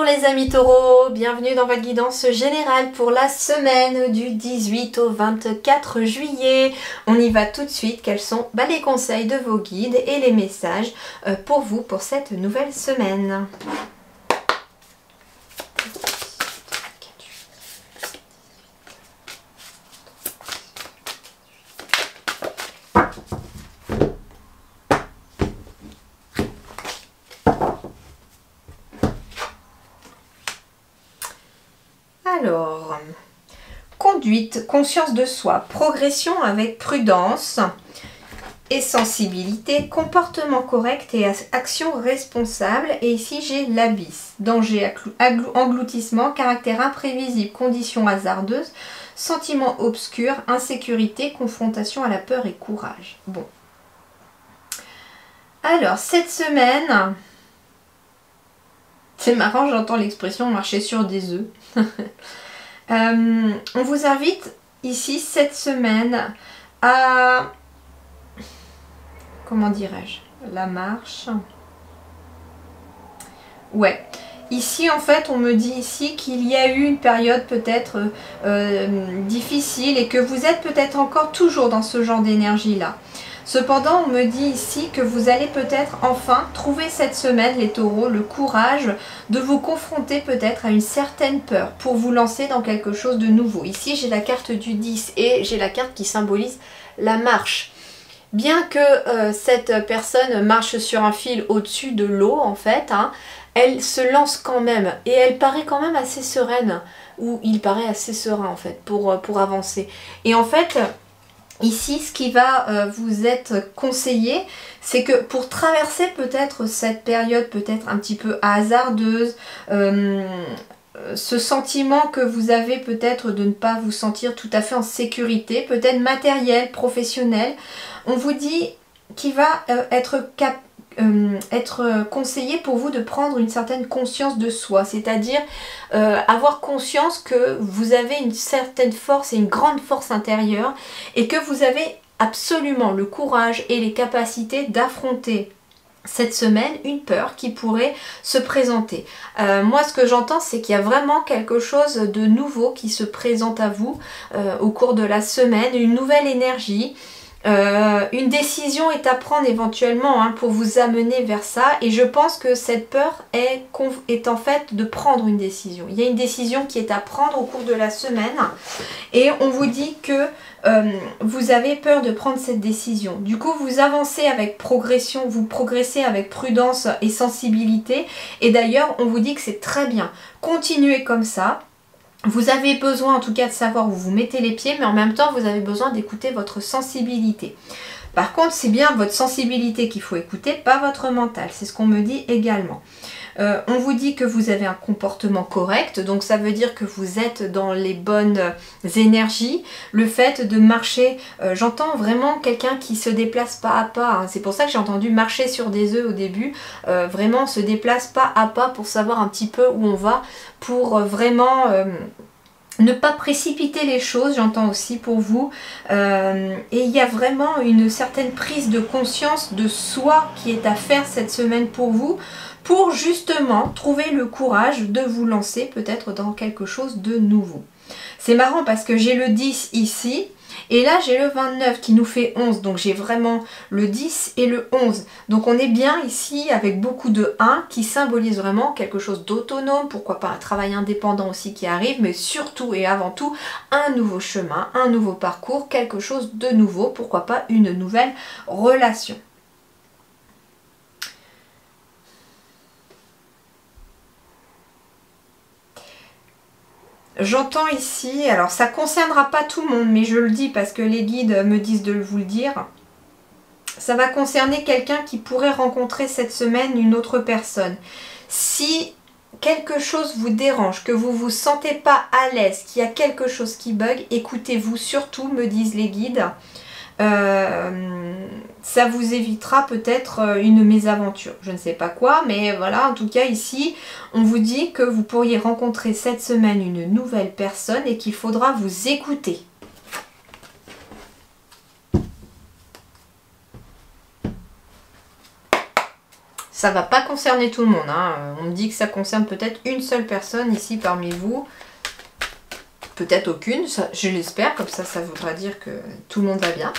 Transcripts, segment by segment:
les amis taureaux, bienvenue dans votre guidance générale pour la semaine du 18 au 24 juillet. On y va tout de suite, quels sont les conseils de vos guides et les messages pour vous pour cette nouvelle semaine. Alors, conduite, conscience de soi, progression avec prudence et sensibilité, comportement correct et action responsable. Et ici, j'ai l'abysse, danger, engloutissement, caractère imprévisible, conditions hasardeuses, sentiments obscurs, insécurité, confrontation à la peur et courage. Bon. Alors, cette semaine... C'est marrant, j'entends l'expression marcher sur des œufs. On vous invite ici cette semaine à... Comment dirais-je? La marche. Ouais. Ici, en fait, on me dit ici qu'il y a eu une période peut-être difficile et que vous êtes peut-être encore toujours dans ce genre d'énergie-là. Cependant, on me dit ici que vous allez peut-être enfin trouver cette semaine, les taureaux, le courage de vous confronter peut-être à une certaine peur pour vous lancer dans quelque chose de nouveau. Ici, j'ai la carte du 10 et j'ai la carte qui symbolise la marche. Bien que cette personne marche sur un fil au-dessus de l'eau, en fait, hein, elle se lance quand même et elle paraît quand même assez sereine, ou il paraît assez serein en fait pour avancer. Et en fait... Ici, ce qui va vous être conseillé, c'est que pour traverser peut-être cette période peut-être un petit peu hasardeuse, ce sentiment que vous avez peut-être de ne pas vous sentir tout à fait en sécurité, peut-être matériel, professionnel, on vous dit qu'il va être conseillé pour vous de prendre une certaine conscience de soi, c'est-à-dire avoir conscience que vous avez une certaine force et une grande force intérieure et que vous avez absolument le courage et les capacités d'affronter cette semaine une peur qui pourrait se présenter. Moi, ce que j'entends, c'est qu'il y a vraiment quelque chose de nouveau qui se présente à vous au cours de la semaine, une nouvelle énergie. Une décision est à prendre éventuellement hein, pour vous amener vers ça, et je pense que cette peur est en fait de prendre une décision. Il y a une décision qui est à prendre au cours de la semaine et on vous dit que vous avez peur de prendre cette décision. Du coup, vous avancez avec progression, vous progressez avec prudence et sensibilité, et d'ailleurs on vous dit que c'est très bien. Continuez comme ça. Vous avez besoin en tout cas de savoir où vous mettez les pieds, mais en même temps vous avez besoin d'écouter votre sensibilité. Par contre, c'est bien votre sensibilité qu'il faut écouter, pas votre mental. C'est ce qu'on me dit également. On vous dit que vous avez un comportement correct, donc ça veut dire que vous êtes dans les bonnes énergies. Le fait de marcher, j'entends vraiment quelqu'un qui se déplace pas à pas, hein. C'est pour ça que j'ai entendu marcher sur des œufs au début. Vraiment, on se déplace pas à pas pour savoir un petit peu où on va, pour vraiment... ne pas précipiter les choses, j'entends aussi pour vous. Et il y a vraiment une certaine prise de conscience de soi qui est à faire cette semaine pour vous, pour justement trouver le courage de vous lancer peut-être dans quelque chose de nouveau. C'est marrant parce que j'ai le 10 ici, et là j'ai le 29 qui nous fait 11, donc j'ai vraiment le 10 et le 11. Donc on est bien ici avec beaucoup de 1 qui symbolise vraiment quelque chose d'autonome, pourquoi pas un travail indépendant aussi qui arrive, mais surtout et avant tout un nouveau chemin, un nouveau parcours, quelque chose de nouveau, pourquoi pas une nouvelle relation. J'entends ici, alors ça ne concernera pas tout le monde, mais je le dis parce que les guides me disent de vous le dire. Ça va concerner quelqu'un qui pourrait rencontrer cette semaine une autre personne. Si quelque chose vous dérange, que vous ne vous sentez pas à l'aise, qu'il y a quelque chose qui bug, écoutez-vous surtout, me disent les guides. Ça vous évitera peut-être une mésaventure, je ne sais pas quoi, mais voilà, en tout cas ici on vous dit que vous pourriez rencontrer cette semaine une nouvelle personne et qu'il faudra vous écouter. ça va pas concerner tout le monde. Hein. On me dit que ça concerne peut-être une seule personne ici parmi vous. Peut-être aucune, ça, je l'espère, comme ça voudra dire que tout le monde va bien.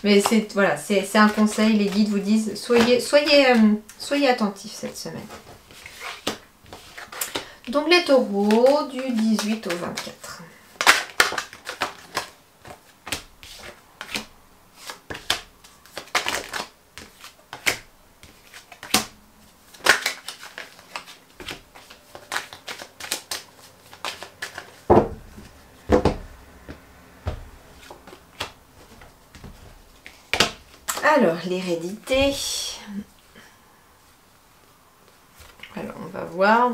Mais c'est voilà, c'est un conseil, les guides vous disent, soyez attentifs cette semaine. Donc les taureaux du 18 au 24. Alors, l'hérédité. Alors, on va voir.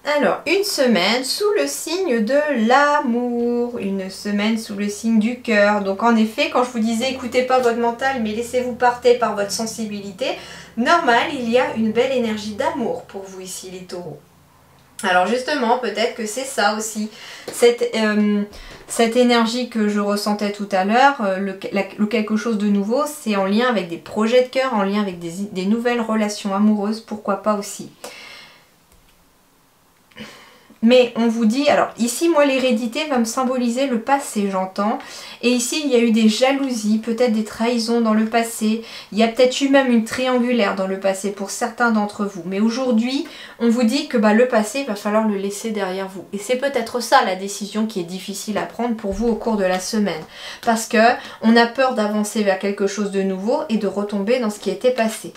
Alors, une semaine sous le signe de l'amour, une semaine sous le signe du cœur. Donc en effet, quand je vous disais écoutez pas votre mental mais laissez-vous porter par votre sensibilité, normal, il y a une belle énergie d'amour pour vous ici les taureaux. Alors justement, peut-être que c'est ça aussi, cette énergie que je ressentais tout à l'heure, le quelque chose de nouveau, c'est en lien avec des projets de cœur, en lien avec des nouvelles relations amoureuses, pourquoi pas aussi. Mais on vous dit, alors ici moi l'hérédité va me symboliser le passé, j'entends. Et ici il y a eu des jalousies, peut-être des trahisons dans le passé. Il y a peut-être eu même une triangulaire dans le passé pour certains d'entre vous. Mais aujourd'hui on vous dit que le passé il va falloir le laisser derrière vous. Et c'est peut-être ça la décision qui est difficile à prendre pour vous au cours de la semaine. Parce que on a peur d'avancer vers quelque chose de nouveau et de retomber dans ce qui était passé.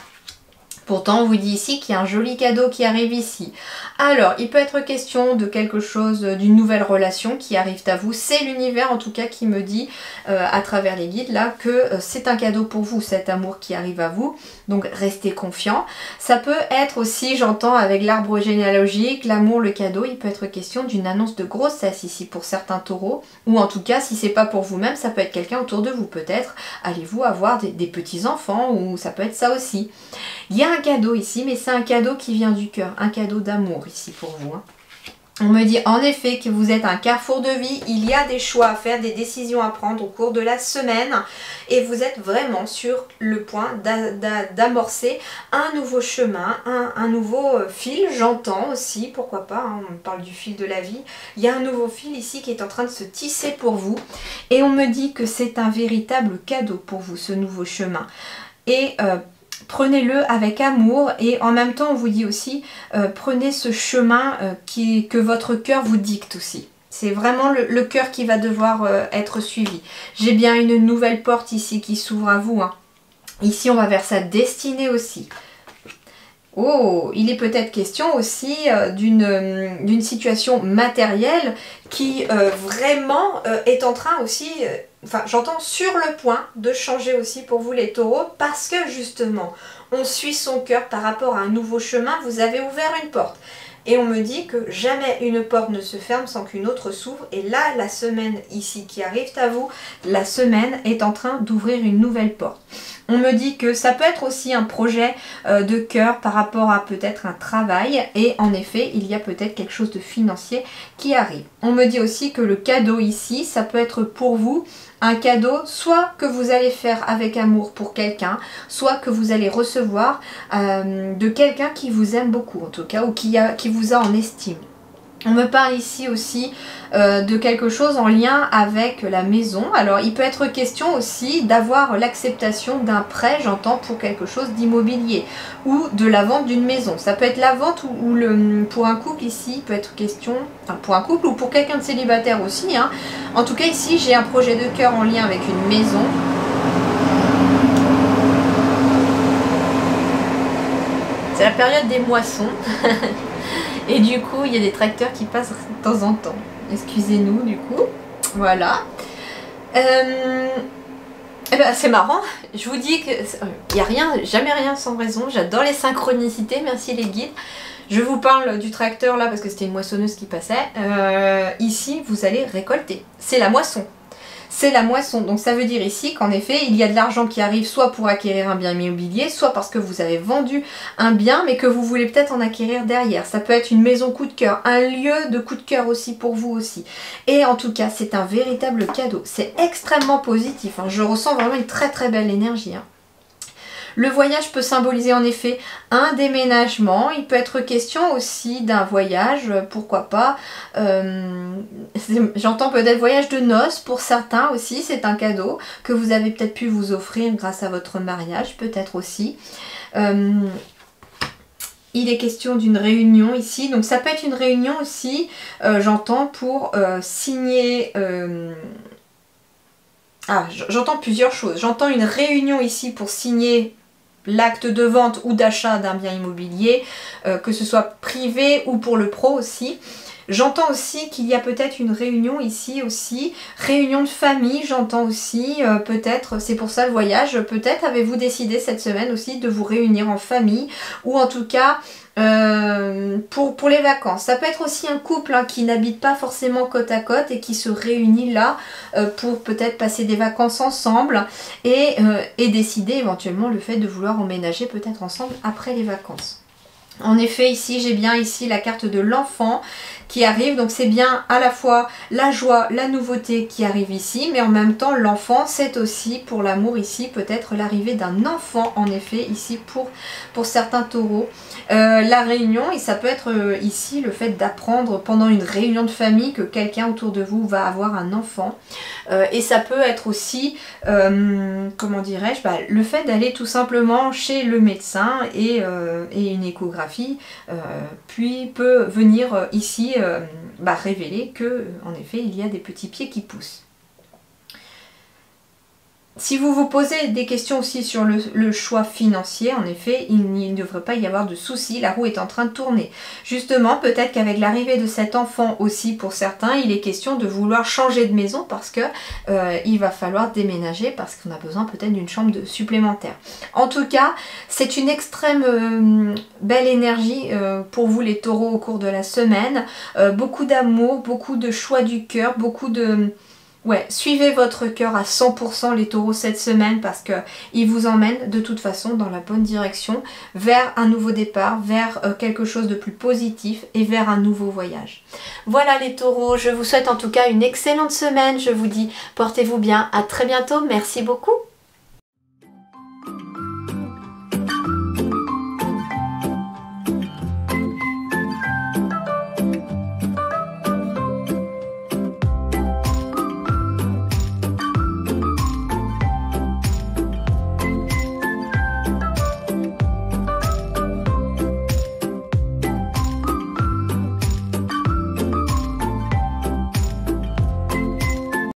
Pourtant, on vous dit ici qu'il y a un joli cadeau qui arrive ici. Alors, il peut être question de quelque chose, d'une nouvelle relation qui arrive à vous. C'est l'univers en tout cas qui me dit, à travers les guides là, que c'est un cadeau pour vous, cet amour qui arrive à vous. Donc, restez confiants. Ça peut être aussi, j'entends, avec l'arbre généalogique, l'amour, le cadeau, il peut être question d'une annonce de grossesse ici pour certains taureaux. Ou en tout cas, si c'est pas pour vous-même, ça peut être quelqu'un autour de vous. Peut-être allez-vous avoir des petits-enfants ou ça peut être ça aussi. Il y a un cadeau ici, mais c'est un cadeau qui vient du cœur, un cadeau d'amour ici pour vous. Hein. On me dit en effet que vous êtes un carrefour de vie, il y a des choix à faire, des décisions à prendre au cours de la semaine et vous êtes vraiment sur le point d'amorcer un nouveau chemin, un nouveau fil, j'entends aussi, pourquoi pas, hein, on parle du fil de la vie, il y a un nouveau fil ici qui est en train de se tisser pour vous et on me dit que c'est un véritable cadeau pour vous ce nouveau chemin. Et prenez-le avec amour et en même temps on vous dit aussi prenez ce chemin que votre cœur vous dicte aussi. C'est vraiment le cœur qui va devoir être suivi. J'ai bien une nouvelle porte ici qui s'ouvre à vous. Hein. Ici on va vers sa destinée aussi. Oh, il est peut-être question aussi d'une situation matérielle qui vraiment est en train aussi, enfin j'entends sur le point de changer aussi pour vous les taureaux parce que justement on suit son cœur par rapport à un nouveau chemin, vous avez ouvert une porte. Et on me dit que jamais une porte ne se ferme sans qu'une autre s'ouvre. Et là, la semaine ici qui arrive à vous, la semaine est en train d'ouvrir une nouvelle porte. On me dit que ça peut être aussi un projet de cœur par rapport à peut-être un travail. Et en effet, il y a peut-être quelque chose de financier qui arrive. On me dit aussi que le cadeau ici, ça peut être pour vous un cadeau soit que vous allez faire avec amour pour quelqu'un, soit que vous allez recevoir de quelqu'un qui vous aime beaucoup en tout cas, ou qui vous a en estime. On me parle ici aussi de quelque chose en lien avec la maison. Alors il peut être question aussi d'avoir l'acceptation d'un prêt, j'entends, pour quelque chose d'immobilier ou de la vente d'une maison. Ça peut être la vente ou pour un couple ici, peut être question, enfin pour un couple ou pour quelqu'un de célibataire aussi. Hein. En tout cas ici j'ai un projet de cœur en lien avec une maison. C'est la période des moissons. Et du coup, il y a des tracteurs qui passent de temps en temps. Excusez-nous, du coup. Voilà. C'est marrant. Je vous dis que il n'y a rien, jamais rien sans raison. J'adore les synchronicités. Merci les guides. Je vous parle du tracteur là parce que c'était une moissonneuse qui passait. Ici, vous allez récolter. C'est la moisson. c'est la moisson. Donc ça veut dire ici qu'en effet, il y a de l'argent qui arrive soit pour acquérir un bien immobilier, soit parce que vous avez vendu un bien, mais que vous voulez peut-être en acquérir derrière. Ça peut être une maison coup de cœur, un lieu de coup de cœur aussi pour vous aussi. Et en tout cas, c'est un véritable cadeau. C'est extrêmement positif, hein. Je ressens vraiment une très très belle énergie, hein. Le voyage peut symboliser en effet un déménagement. Il peut être question aussi d'un voyage, pourquoi pas. J'entends peut-être voyage de noces pour certains aussi. C'est un cadeau que vous avez peut-être pu vous offrir grâce à votre mariage, peut-être aussi. Il est question d'une réunion ici. Donc ça peut être une réunion aussi, j'entends, pour signer... j'entends plusieurs choses. J'entends une réunion ici pour signer l'acte de vente ou d'achat d'un bien immobilier, que ce soit privé ou pour le pro aussi. J'entends aussi qu'il y a peut-être une réunion ici aussi, réunion de famille, j'entends aussi, peut-être, c'est pour ça le voyage, peut-être avez-vous décidé cette semaine aussi de vous réunir en famille, ou en tout cas pour les vacances. Ça peut être aussi un couple, hein, qui n'habite pas forcément côte à côte et qui se réunit là pour peut-être passer des vacances ensemble et décider éventuellement le fait de vouloir emménager peut-être ensemble après les vacances. En effet, ici, j'ai bien ici la carte de l'enfant qui arrive. Donc c'est bien à la fois la joie, la nouveauté qui arrive ici, mais en même temps l'enfant, c'est aussi pour l'amour ici, peut-être l'arrivée d'un enfant en effet ici pour certains taureaux. La réunion, et ça peut être ici le fait d'apprendre pendant une réunion de famille que quelqu'un autour de vous va avoir un enfant. Et ça peut être aussi, comment dirais-je, le fait d'aller tout simplement chez le médecin et une échographie puis peut venir ici révéler que en effet il y a des petits pieds qui poussent. Si vous vous posez des questions aussi sur le choix financier, en effet, il ne devrait pas y avoir de soucis, la roue est en train de tourner. Justement, peut-être qu'avec l'arrivée de cet enfant aussi, pour certains, il est question de vouloir changer de maison parce que il va falloir déménager parce qu'on a besoin peut-être d'une chambre supplémentaire. En tout cas, c'est une extrême belle énergie pour vous les taureaux au cours de la semaine. Beaucoup d'amour, beaucoup de choix du cœur, beaucoup de... Ouais, suivez votre cœur à 100% les taureaux cette semaine parce qu'il vous emmène de toute façon dans la bonne direction, vers un nouveau départ, vers quelque chose de plus positif et vers un nouveau voyage. Voilà les taureaux, je vous souhaite en tout cas une excellente semaine, je vous dis portez-vous bien, à très bientôt, merci beaucoup.